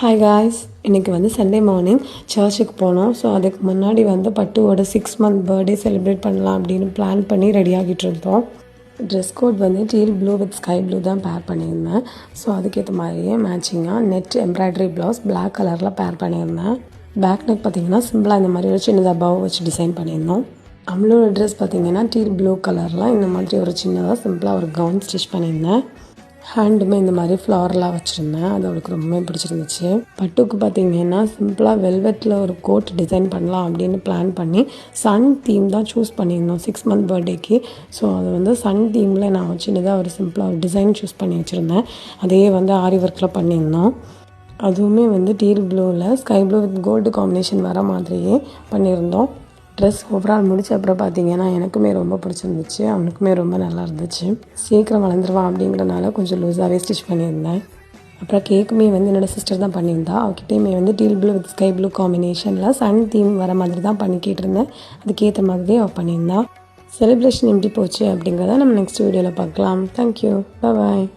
Hi guys, இன்றைக்கி வந்து Sunday morning சர்ச்சுக்கு போனோம். ஸோ அதுக்கு முன்னாடி வந்து பட்டுவோட 6 month பர்த்டே செலிப்ரேட் பண்ணலாம் அப்படின்னு பிளான் பண்ணி ரெடி ஆகிட்டு இருந்தோம். ட்ரெஸ் கோட் வந்து deal blue with sky blue தான் பேர் பண்ணியிருந்தேன். ஸோ அதுக்கேற்ற மாதிரியே மேட்சிங்காக நெட் எம்ப்ராய்டரி ப்ளவுஸ் பிளாக் கலரில் பேர் பண்ணியிருந்தேன். பேக் நெக் பார்த்திங்கன்னா சிம்பிளாக இந்த மாதிரி ஒரு சின்னதாக பவ் வச்சு டிசைன் பண்ணியிருந்தோம். நம்மளோட ட்ரெஸ் பார்த்திங்கன்னா டீல் ப்ளூ கலரில் இந்த மாதிரி ஒரு சின்னதாக சிம்பிளாக ஒரு கவுன் ஸ்டிச் பண்ணியிருந்தேன். ஹேண்டுமே இந்த மாதிரி ஃப்ளவர்லாம் வச்சுருந்தேன். அது அவளுக்கு ரொம்பவே பிடிச்சிருந்துச்சு. பட்டுக்கு பார்த்திங்கன்னா சிம்பிளாக வெல்வெட்டில் ஒரு கோட் டிசைன் பண்ணலாம் அப்படின்னு பிளான் பண்ணி சன் தீம் தான் சூஸ் பண்ணியிருந்தோம் 6 month பர்த்டேக்கு. ஸோ அது வந்து சன் தீமில் நான் சின்னதாக ஒரு சிம்பிளாக ஒரு டிசைன் சூஸ் பண்ணி வச்சுருந்தேன். அதையே வந்து ஆரி ஒர்க்கில் பண்ணியிருந்தோம். அதுவுமே வந்து டீல் ப்ளூவில் sky blue with gold combination வர மாதிரியே பண்ணியிருந்தோம். ட்ரெஸ் ஓவரால் முடிச்ச அப்புறம் பார்த்திங்கன்னா எனக்குமே ரொம்ப பிடிச்சிருந்துச்சு. அவனுக்குமே ரொம்ப நல்லா இருந்துச்சு. சீக்கிரம் வளர்ந்துருவான் அப்படிங்கிறனால கொஞ்சம் லூஸாகவே ஸ்டிச் பண்ணியிருந்தேன். அப்புறம் கேக்குமே வந்து என்னோடய சிஸ்டர் தான் பண்ணியிருந்தா. அவகிட்டையுமே வந்து deal blue with sky blue காம்பினேஷனில் சன் தீம் வர மாதிரி தான் பண்ணிக்கிட்டு இருந்தேன். அதுக்கேற்ற மாதிரி அவள் பண்ணியிருந்தா. செலிப்ரேஷன் எப்படி போச்சு அப்படிங்கிறத நம்ம நெக்ஸ்ட் வீடியோவில் பார்க்கலாம். தேங்க்யூ, பாய்.